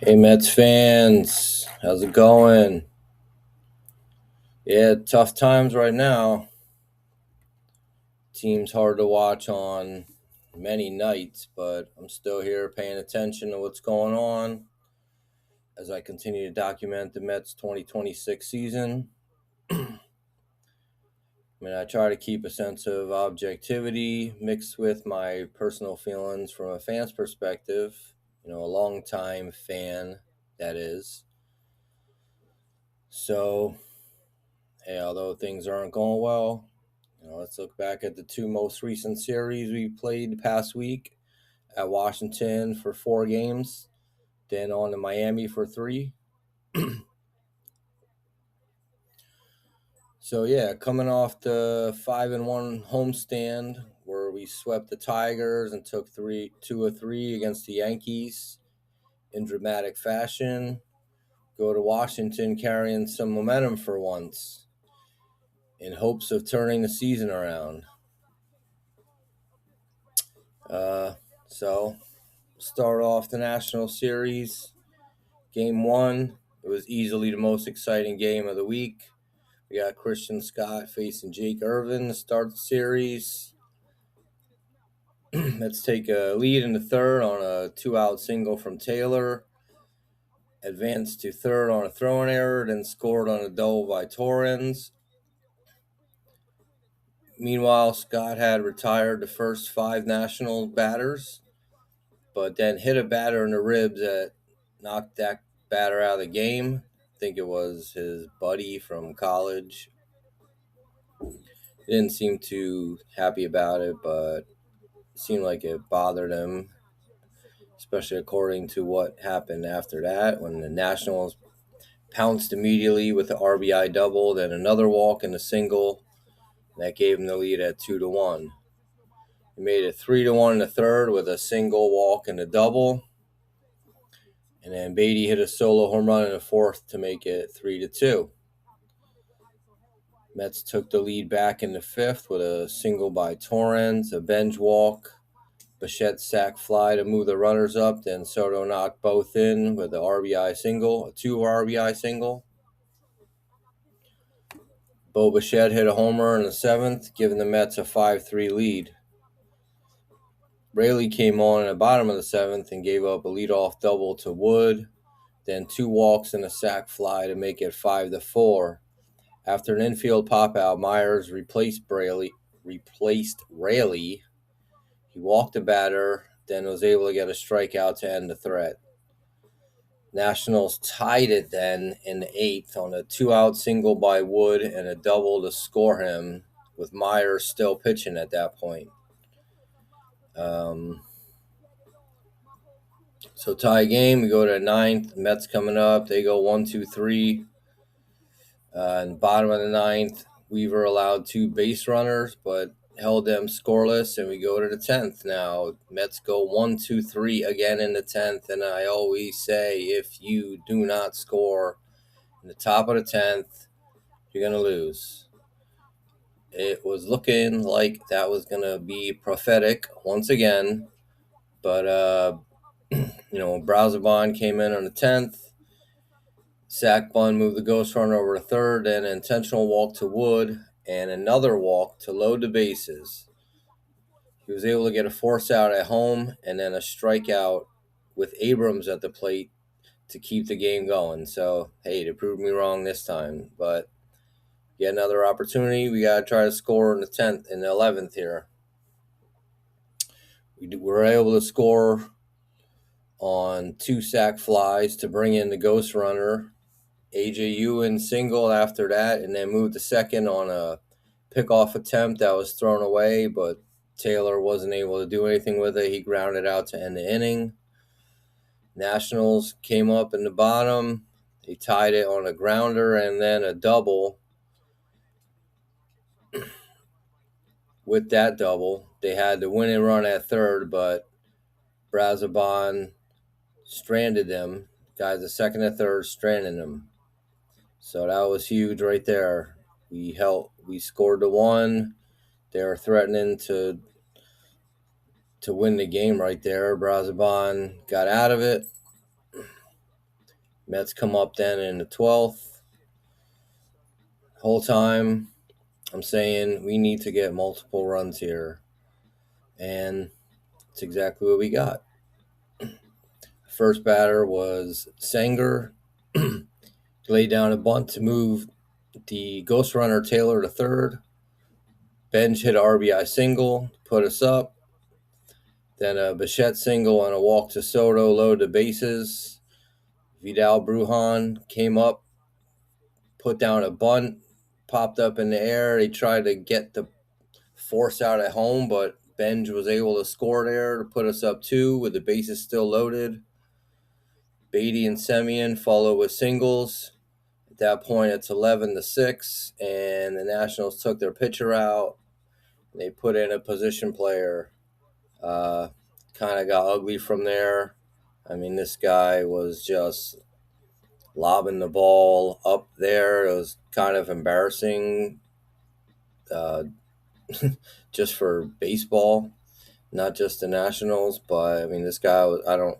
Hey Mets fans, how's it going? Yeah, tough times right now. Team's hard to watch on many nights, but I'm still here paying attention to what's going on as I continue to document the Mets 2026 season. I try to keep a sense of objectivity mixed with my personal feelings from a fan's perspective, a long-time fan, that is. So, hey, although things aren't going well, let's look back at the two most recent series we played the past week at Washington for 4 games, then on to Miami for 3. So yeah, coming off the 5-1 homestand where we swept the Tigers and took 2 of 3 against the Yankees in dramatic fashion, go to Washington carrying some momentum for once in hopes of turning the season around. So start off the National Series. Game 1, it was easily the most exciting game of the week. We got Christian Scott facing Jake Irvin to start the series. Let's take a lead in the third on a 2-out single from Taylor. Advanced to third on a throwing error, then scored on a double by Torrens. Meanwhile, Scott had retired the first 5 national batters, but then hit a batter in the ribs that knocked that batter out of the game. I think it was his buddy from college. He didn't seem too happy about it, but it seemed like it bothered him, especially according to what happened after that when the Nationals pounced immediately with the RBI double, then another walk and a single. That gave him the lead at 2-1. He made it 3-1 in the third with a single, walk, and a double. And then Beatty hit a solo home run in the fourth to make it 3-2. Mets took the lead back in the fifth with a single by Torrens, a bench walk, Bichette sac fly to move the runners up. Then Soto knocked both in with a 2 RBI single. Bo Bichette hit a homer in the seventh, giving the Mets a 5-3 lead. Raley came on in the bottom of the seventh and gave up a leadoff double to Wood, then 2 walks and a sac fly to make it 5-4. After an infield pop-out, Myers replaced Raley. He walked the batter, then was able to get a strikeout to end the threat. Nationals tied it then in the eighth on a 2-out single by Wood and a double to score him, with Myers still pitching at that point. So tie game, we go to the ninth. Mets coming up. They go 1-2-3. In the bottom of the ninth, Weaver allowed 2 base runners, but held them scoreless, and we go to the 10th now. Mets go 1-2-3 again in the 10th, and I always say if you do not score in the top of the 10th, you're going to lose. It was looking like that was going to be prophetic once again, but, Brazoban came in on the 10th. Sack bunt moved the ghost runner over to third, and an intentional walk to Wood, and another walk to load the bases. He was able to get a force out at home and then a strikeout with Abrams at the plate to keep the game going. So, hey, they proved me wrong this time. But get another opportunity. We got to try to score in the 10th and the 11th here. We were able to score on 2 sac flies to bring in the ghost runner. A.J. Ewan single after that, and then moved to second on a pickoff attempt that was thrown away, but Taylor wasn't able to do anything with it. He grounded out to end the inning. Nationals came up in the bottom. They tied it on a grounder and then a double. With that double, they had the winning run at third, but Brazoban stranded them. Guys, the second and third stranded them. So that was huge right there. We scored the one. They were threatening to win the game right there. Brazoban got out of it. Mets come up then in the 12th. Whole time I'm saying we need to get multiple runs here. And it's exactly what we got. First batter was Sanger. Laid down a bunt to move the ghost runner Taylor to third. Benj hit an RBI single, put us up. Then a Bichette single on a walk to Soto, load the bases. Vidal Brujan came up, put down a bunt, popped up in the air. He tried to get the force out at home, but Benj was able to score there to put us up 2 with the bases still loaded. Beatty and Semien follow with singles. At that point, it's 11-6, and the Nationals took their pitcher out. They put in a position player. Kind of got ugly from there. I mean, this guy was just lobbing the ball up there. It was kind of embarrassing just for baseball, not just the Nationals. But, I mean, this guy, I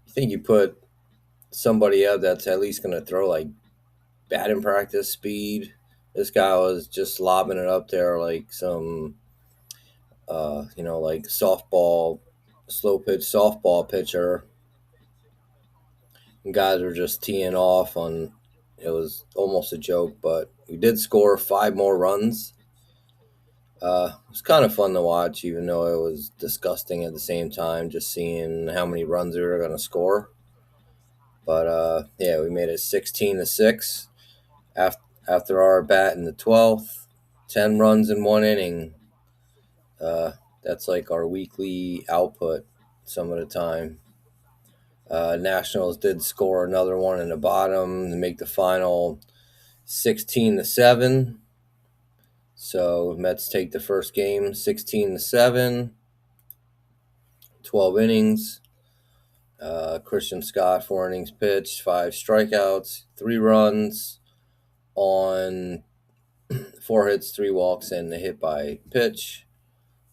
think you put somebody up that's at least going to throw like batting practice speed. This guy was just lobbing it up there like some, like softball, slow pitch softball pitcher. And guys were just teeing off on. It was almost a joke, but we did score 5 more runs. It was kind of fun to watch, even though it was disgusting at the same time, just seeing how many runs we were going to score. But yeah, we made it 16-6 after our bat in the 12th. 10 runs in 1 inning. That's like our weekly output some of the time. Nationals did score another one in the bottom to make the final 16-7. So Mets take the first game 16-7. 12 innings. Christian Scott, 4 innings pitched, 5 strikeouts, 3 runs on 4 hits, 3 walks, and a hit by pitch.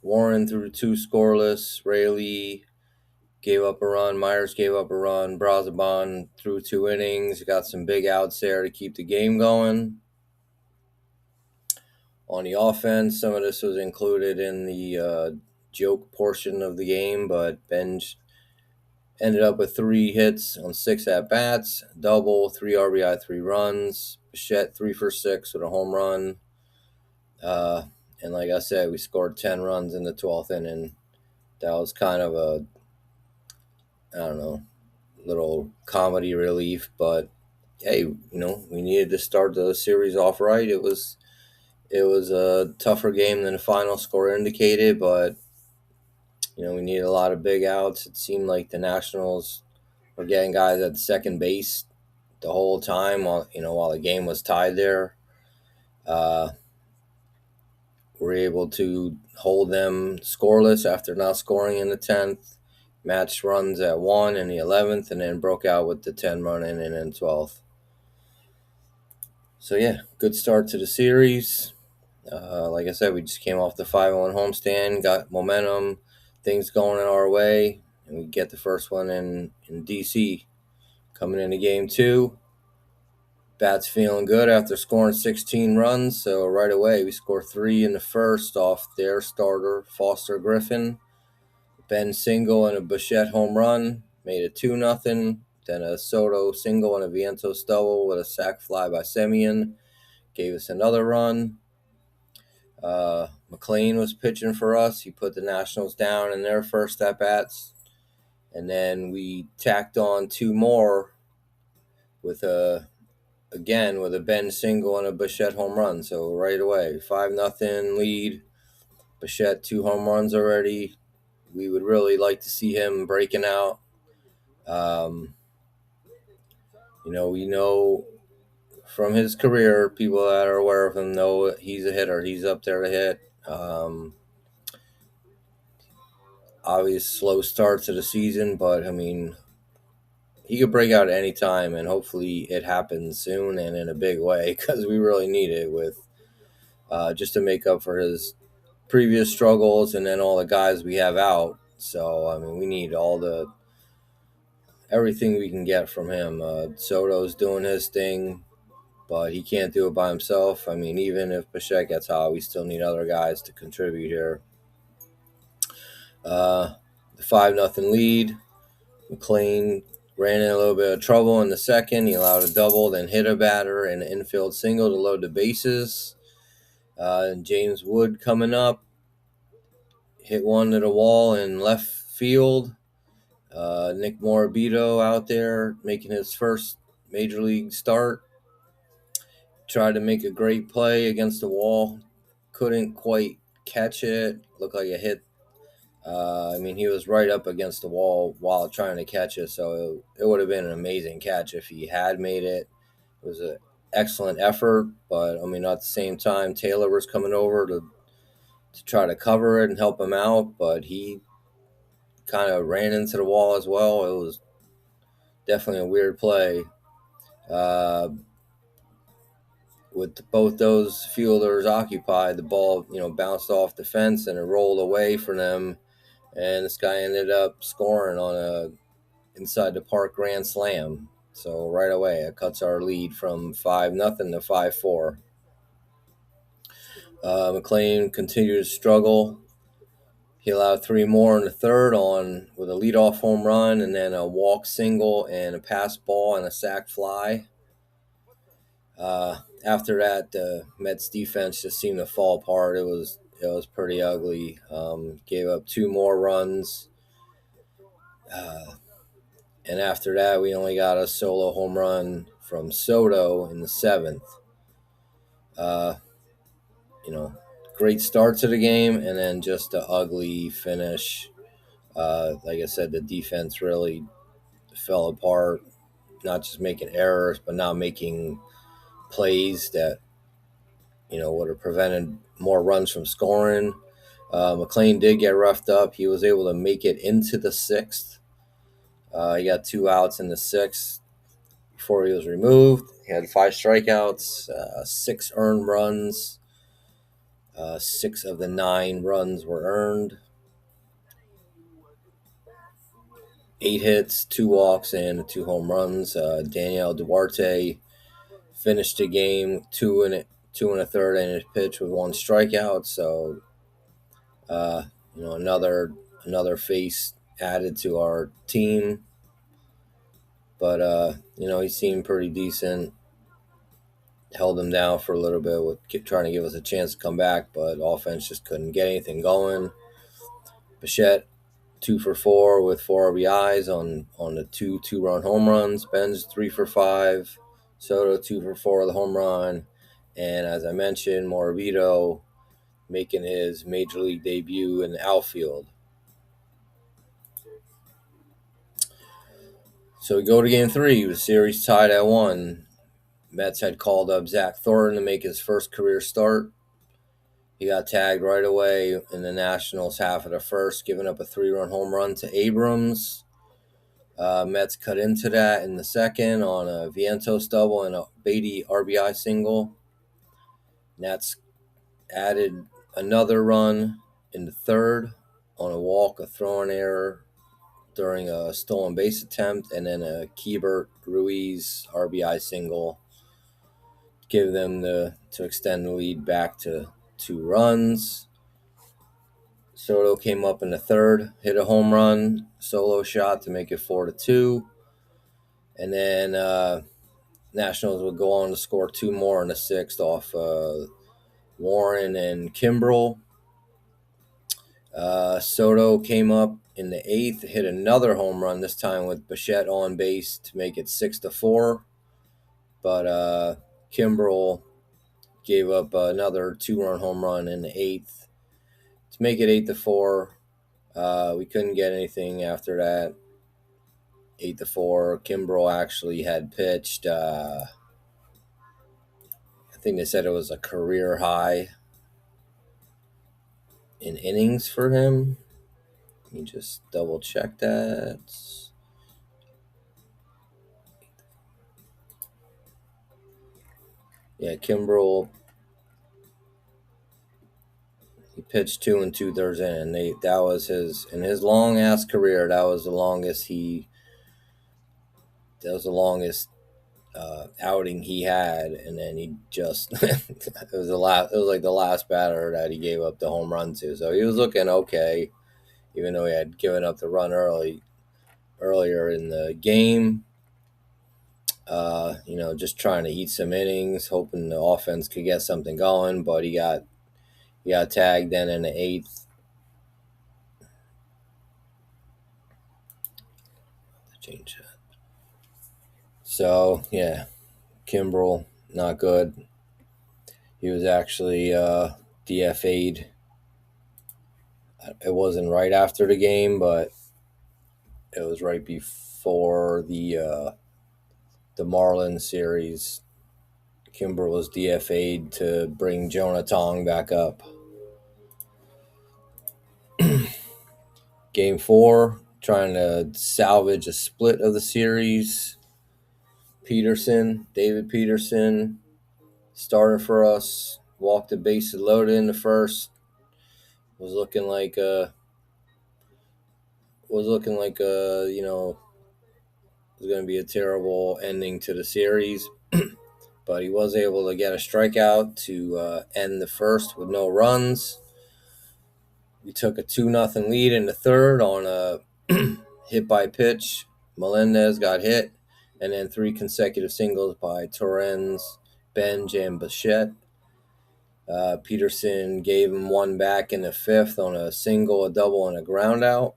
Warren threw 2 scoreless. Rayleigh gave up a run. Myers gave up a run. Brazaban threw 2 innings. Got some big outs there to keep the game going. On the offense, some of this was included in the joke portion of the game, but Benj ended up with 3 hits on 6 at-bats, double, 3 RBI, 3 runs. Bichette 3 for 6 with a home run. And like I said, we scored 10 runs in the 12th inning. That was kind of a, little comedy relief. But, hey, we needed to start the series off right. It was a tougher game than the final score indicated, but, we needed a lot of big outs. It seemed like the Nationals were getting guys at second base the whole time while the game was tied there. We're able to hold them scoreless after not scoring in the 10th. Matched runs at 1 in the 11th, and then broke out with the 10-run inning in 12th. So, yeah, good start to the series. Like I said, we just came off the 5-1 homestand, got momentum, things going in our way, and we get the first one in D.C. Coming into game 2. Bats feeling good after scoring 16 runs, so right away we score 3 in the first off their starter, Foster Griffin. Ben single and a Bichette home run made it 2-0. Then a Soto single and a Vientos double with a sac fly by Semien gave us another run. McLean was pitching for us. He put the Nationals down in their first at-bats. And then we tacked on 2 more with a Ben single and a Bichette home run. So right away, 5-0 lead. Bichette 2 home runs already. We would really like to see him breaking out. We know from his career, people that are aware of him know he's a hitter. He's up there to hit. Obvious slow start to the season, but I mean, he could break out at any time, and hopefully it happens soon and in a big way, because we really need it with just to make up for his previous struggles and then all the guys we have out. So, I mean, we need all the everything we can get from him. Soto's doing his thing, but he can't do it by himself. I mean, even if Bichette gets hot, we still need other guys to contribute here. The 5-0 lead. McLean ran in a little bit of trouble in the second. He allowed a double, then hit a batter and an infield single to load the bases. And James Wood coming up, hit one to the wall in left field. Nick Morabito out there making his first major league start. Tried to make a great play against the wall. Couldn't quite catch it. Looked like a hit. I mean, he was right up against the wall while trying to catch it, so it would have been an amazing catch if he had made it. It was an excellent effort, but I mean, at the same time, Taylor was coming over to try to cover it and help him out, but he kind of ran into the wall as well. It was definitely a weird play. With both those fielders occupied, the ball, bounced off the fence and it rolled away for them, and this guy ended up scoring on a inside the park grand slam. So right away, it cuts our lead from 5-0 to 5-4. McLean continued to struggle. He allowed 3 more in the third with a leadoff home run and then a walk single and a pass ball and a sac fly. After that, the Mets defense just seemed to fall apart. It was pretty ugly. Gave up 2 more runs. And after that, we only got a solo home run from Soto in the 7th. Great start to the game, and then just an ugly finish. Like I said, the defense really fell apart. Not just making errors, but not making plays that would have prevented more runs from scoring. McLean did get roughed up. He was able to make it into the 6th. He got 2 outs in the 6th before he was removed. He had 5 strikeouts, 6 earned runs. 6 of the 9 runs were earned. 8 hits, 2 walks, and 2 home runs. Daniel Duarte finished the game 2 and a third innings pitch with 1 strikeout. So, another face added to our team. But he seemed pretty decent. Held him down for a little bit with trying to give us a chance to come back, but offense just couldn't get anything going. Bichette 2 for 4 with 4 RBIs on the 2 2-run home runs. Ben's 3 for 5. Soto 2 for 4 with a home run. And as I mentioned, Morabito making his major league debut in the outfield. So we go to game 3. The series tied at 1. Mets had called up Zach Thornton to make his first career start. He got tagged right away in the Nationals half of the first, giving up a 3-run home run to Abrams. Mets cut into that in the second on a Vientos double and a Beatty RBI single. Nats added another run in the third on a walk, a throwing error during a stolen base attempt, and then a Keibert Ruiz RBI single. Give them to extend the lead back to 2 runs. Soto came up in the third, hit a home run, solo shot to make it 4-2. And then Nationals would go on to score 2 more in the 6th off Warren and Kimbrel. Soto came up in the 8th, hit another home run, this time with Bichette on base to make it 6-4. But Kimbrel gave up another 2-run home run in the 8th to make it 8-4. We couldn't get anything after that. 8-4. Kimbrel actually had pitched, I think they said it was a career high in innings for him. Let me just double check that. Yeah, Kimbrel, he pitched 2 2/3 innings. That was in his long ass career. That was the longest he That was the longest outing he had, and then he just it was the last. It was like the last batter that he gave up the home run to. So he was looking okay, even though he had given up the run earlier in the game. Just trying to eat some innings, hoping the offense could get something going, but he got tagged then in the eighth. Change that. So yeah, Kimbrel not good. He was actually DFA'd. It wasn't right after the game, but it was right before the Marlins series. Kimbrel was DFA'd to bring Jonah Tong back up. Game 4, trying to salvage a split of the series. David Peterson, started for us. Walked the bases loaded in the first. Was looking like a was going to be a terrible ending to the series. But he was able to get a strikeout to end the first with no runs. We took a 2-0 lead in the third on a hit by pitch. Melendez got hit, and then 3 consecutive singles by Torrens, Benj, and Bichette. Peterson gave him one back in the fifth on a single, a double, and a ground out.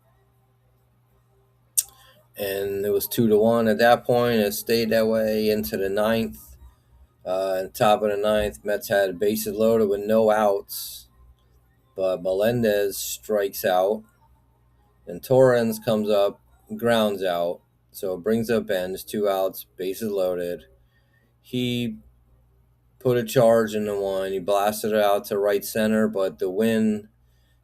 And it was 2-1 at that point. It stayed that way into the ninth. Top of the ninth, Mets had bases loaded with no outs, but Melendez strikes out, and Torrens comes up, grounds out, so it brings up Benz, 2 outs, bases loaded. He put a charge into one. He blasted it out to right center, but the wind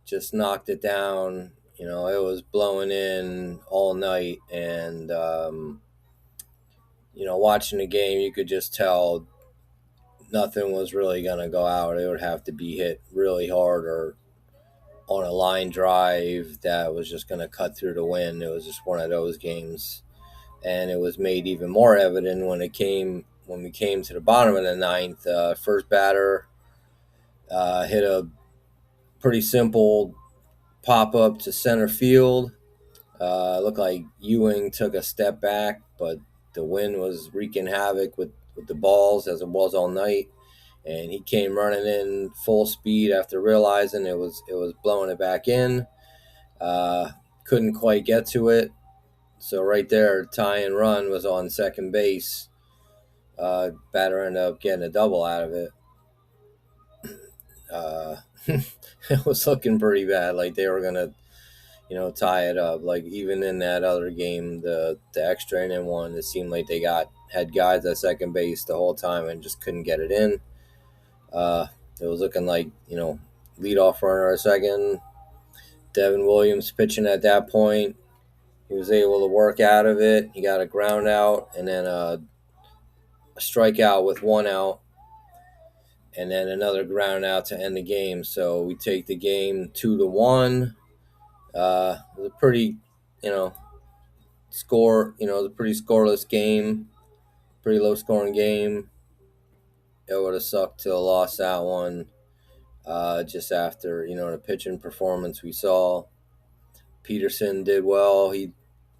just knocked it down. It was blowing in all night, and watching the game, you could just tell nothing was really going to go out. It would have to be hit really hard or on a line drive that was just going to cut through the wind. It was just one of those games. And it was made even more evident when we came to the bottom of the ninth. First batter hit a pretty simple pop-up to center field. Looked like Ewing took a step back, but the wind was wreaking havoc with the balls as it was all night. And he came running in full speed after realizing it was blowing it back in. Couldn't quite get to it. So right there, tying run was on second base. Batter ended up getting a double out of it. It was looking pretty bad. Like they were gonna, tie it up. Like even in that other game, the extra inning one, it seemed like they had guys at second base the whole time and just couldn't get it in. It was looking like, leadoff runner at second. Devin Williams pitching at that point. He was able to work out of it. He got a ground out and then a strikeout with 1 out, and then another ground out to end the game. So we take the game 2-1. It was a pretty, score. It was a pretty scoreless game, pretty low scoring game. It would have sucked to have lost that one. Just after the pitching performance we saw. Peterson did well. He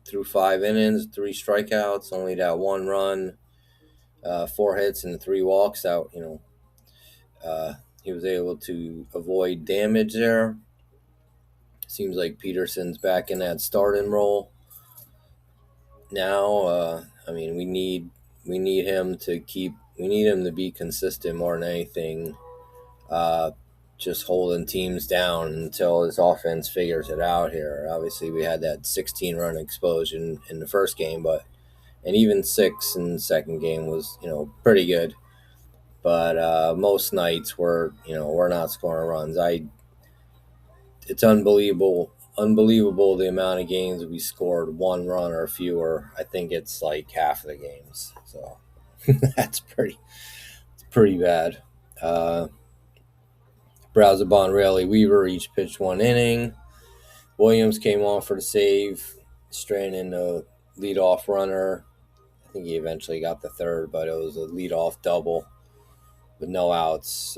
threw 5 innings, 3 strikeouts, only that 1 run, 4 hits, and 3 walks out. He was able to avoid damage there. Seems like Peterson's back in that starting role now. We need him to be consistent more than anything. Just holding teams down until his offense figures it out here. Obviously, we had that 16-run explosion in the first game, and even 6 in the second game was, pretty good. But most nights we're not scoring runs. It's unbelievable the amount of games we scored 1 run or fewer. I think it's like half of the games. So that's pretty bad. Brausebon, Raley, Weaver each pitched 1 inning. Williams came on for the save, straining the leadoff runner. I think he eventually got the third, but it was a leadoff double with no outs.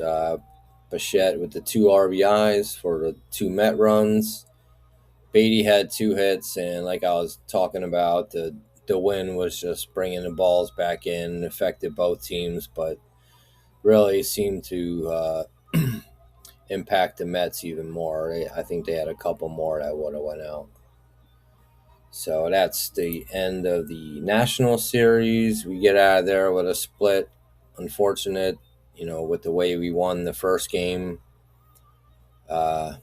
Bichette with the two RBIs for the two Met runs. Beatty had two hits, and like I was talking about, the win was just bringing the balls back in, affected both teams, but really seemed to impact the Mets even more. I think they had a couple more that would have went out. So that's the end of the National Series. We get out of there with a split. Unfortunate, with the way we won the first game. Would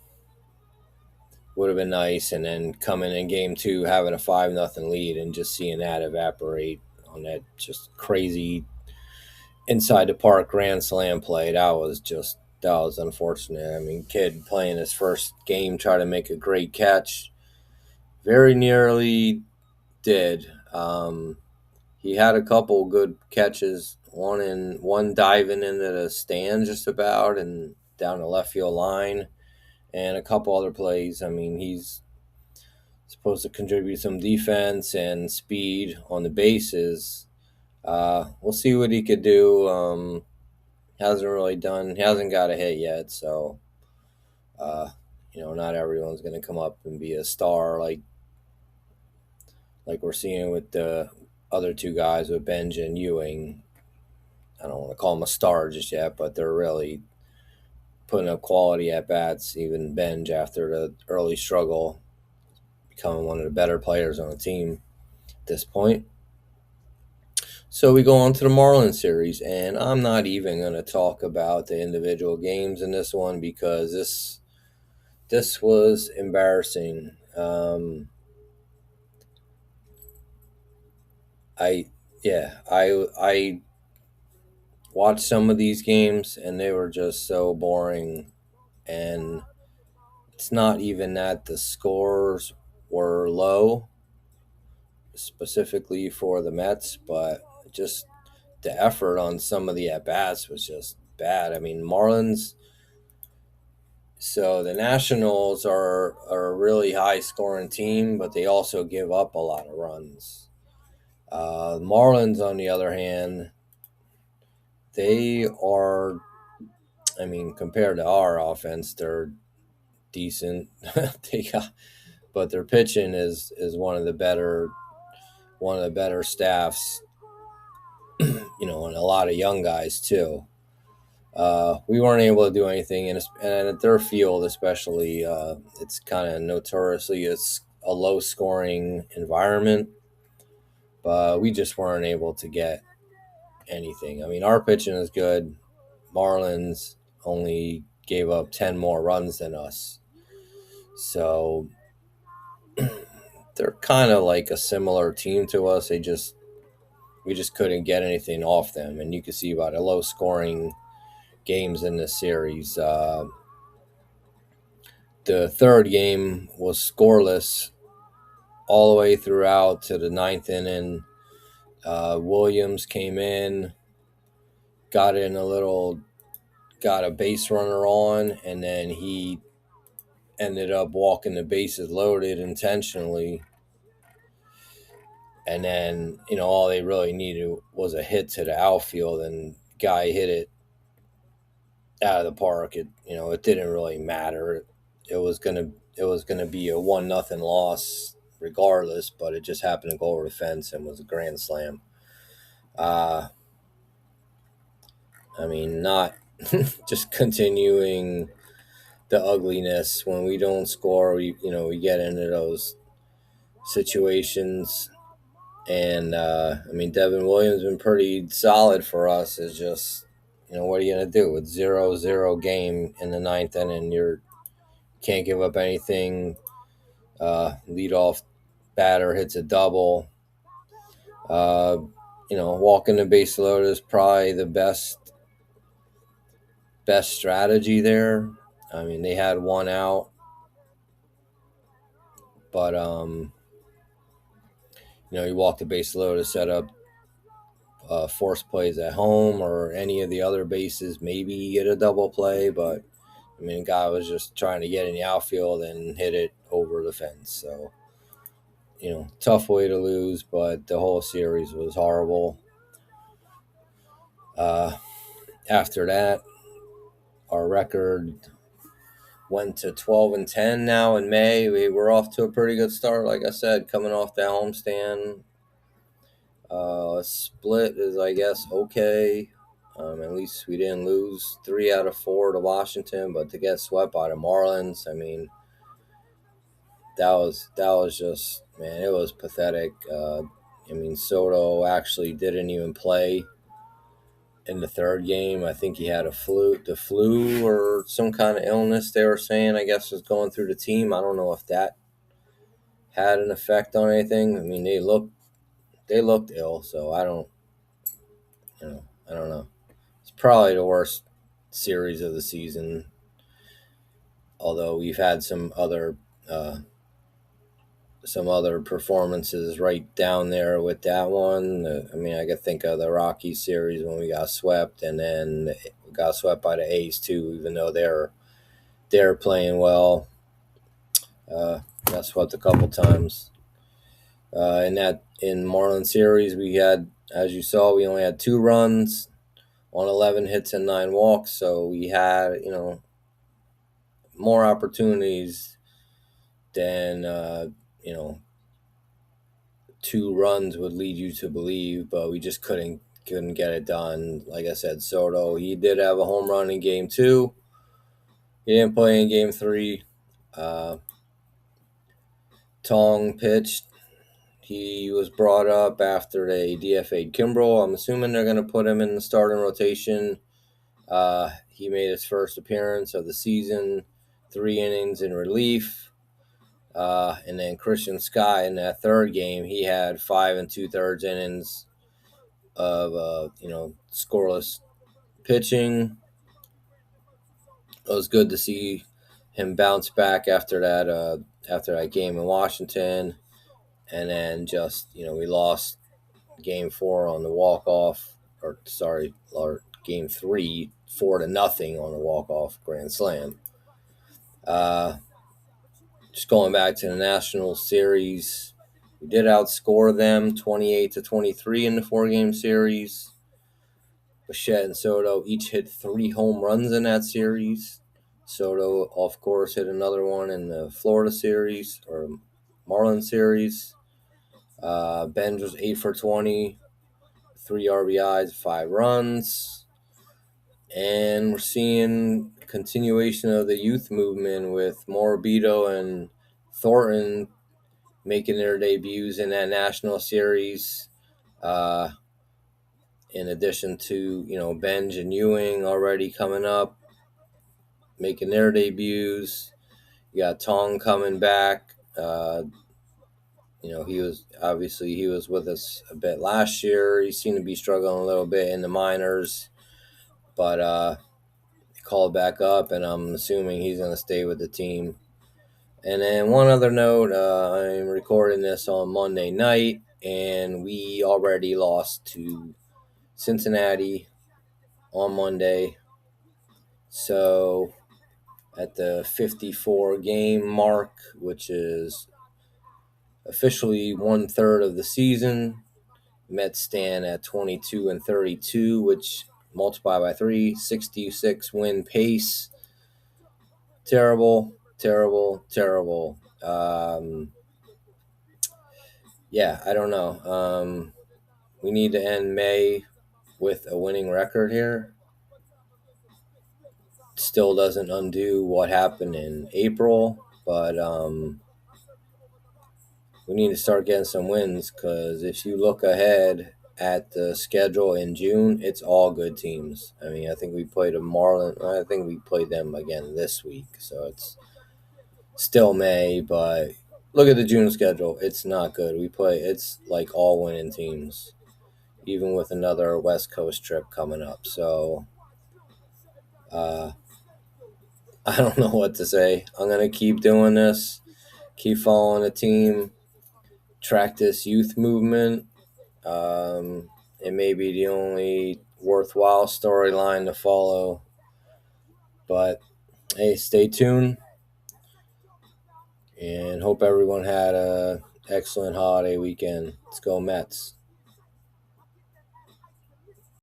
have been nice, and then coming in game two, having a 5-0 lead, and just seeing that evaporate on that just crazy inside the park grand slam play. That was unfortunate. I mean, kid playing his first game, trying to make a great catch, very nearly did. He had a couple good catches, one diving into the stand just about and down the left field line, and a couple other plays. I mean, he's supposed to contribute some defense and speed on the bases. We'll see what he could do. He hasn't got a hit yet, so not everyone's going to come up and be a star like we're seeing with the other two guys with Benj and Ewing. I don't want to call them a star just yet, but they're really putting up quality at bats. Even Benj, after the early struggle, becoming one of the better players on the team at this point. So we go on to the Marlins series, and I'm not even going to talk about the individual games in this one because this was embarrassing. I watched some of these games, and they were just so boring. And it's not even that the scores were low, specifically for the Mets, but just the effort on some of the at-bats was just bad. I mean, Marlins, so the Nationals are a really high-scoring team, but they also give up a lot of runs. Marlins, on the other hand, they are, I mean, compared to our offense, they're decent. But their pitching is one of the better staffs, and a lot of young guys too. We weren't able to do anything, and at their field especially, it's kind of notoriously it's a low-scoring environment, but we just weren't able to get anything. I mean, our pitching is good. Marlins only gave up 10 more runs than us. So they're kind of like a similar team to us. We just couldn't get anything off them, and you can see by the low-scoring games in this series. The third game was scoreless all the way throughout to the ninth inning. Williams came in, got a base runner on, and then he ended up walking the bases loaded intentionally. And then, all they really needed was a hit to the outfield, and guy hit it out of the park. It didn't really matter. It was gonna be a 1-0 loss regardless, but it just happened to go over the fence and was a grand slam. I mean, not just continuing the ugliness. When we don't score, we get into those situations. And I mean, Devin Williams been pretty solid for us. It's just, what are you gonna do with 0-0 game in the ninth inning? You can't give up anything. Leadoff batter hits a double. Walking the base load is probably the best strategy there. I mean, they had one out, but you walk the base load to set up force plays at home or any of the other bases. Maybe you get a double play, but I mean, guy was just trying to get in the outfield and hit it over the fence. So tough way to lose, but the whole series was horrible. Uh, After that, our record went to 12-10 now in May. We were off to a pretty good start, like I said, coming off that homestand. Split is, I guess, okay. At least we didn't lose 3 out of 4 to Washington, but to get swept by the Marlins, I mean, that was just, man, it was pathetic. I mean, Soto actually didn't even play in the third game. I think he had the flu or some kind of illness. They were saying, I guess, was going through the team. I don't know if that had an effect on anything. I mean, they looked ill, so I don't know. It's probably the worst series of the season. Although we've had uh, some other performances right down there with that one. I mean, I could think of the Rockies series when we got swept, and then we got swept by the A's too. Even though they're playing well, got swept a couple times. In Marlins series, we had, as you saw, we only had 2 runs on 11 hits and 9 walks. So we had more opportunities than you know 2 runs would lead you to believe, but we just couldn't get it done. Like I said, Soto, he did have a home run in game 2. He didn't play in game 3. Uh, Tong pitched. He was brought up after they DFA'd Kimbrel. I'm assuming they're going to put him in the starting rotation. He made his first appearance of the season, 3 innings in relief. And then Christian Scott in that third game, he had 5 2/3 innings of scoreless pitching. It was good to see him bounce back after that game in Washington, and then just we lost game 4 on the walk off, or game 3 4-0 on the walk off grand slam. Uh, just going back to the National Series, we did outscore them 28-23 in the 4-game series. Bichette and Soto each hit 3 home runs in that series. Soto, of course, hit another one in the Florida series or Marlins series. Benj was 8 for 20, 3 RBIs, 5 runs. And we're seeing continuation of the youth movement with Morabito and Thornton making their debuts in that national series. In addition to, Benj and Ewing already coming up, making their debuts. You got Tong coming back. He was with us a bit last year. He seemed to be struggling a little bit in the minors, but he called back up, and I'm assuming he's going to stay with the team. And then one other note, I'm recording this on Monday night, and we already lost to Cincinnati on Monday. So at the 54 game mark, which is officially 1/3 of the season, Mets stand at 22-32, which multiplied by 3, 66 win pace. Terrible, terrible, terrible. Yeah, I don't know. We need to end May with a winning record here. Still doesn't undo what happened in April, but we need to start getting some wins, because if you look ahead at the schedule in June, it's all good teams. I mean, I think we played a Marlin. I think we played them again this week, so it's still May, but look at the June schedule. It's not good. It's like all winning teams, even with another West Coast trip coming up. So uh, I don't know what to say. I'm going to keep doing this, keep following the team, track this youth movement. It may be the only worthwhile storyline to follow, but hey, stay tuned, and hope everyone had a Excellent holiday weekend. Let's go Mets.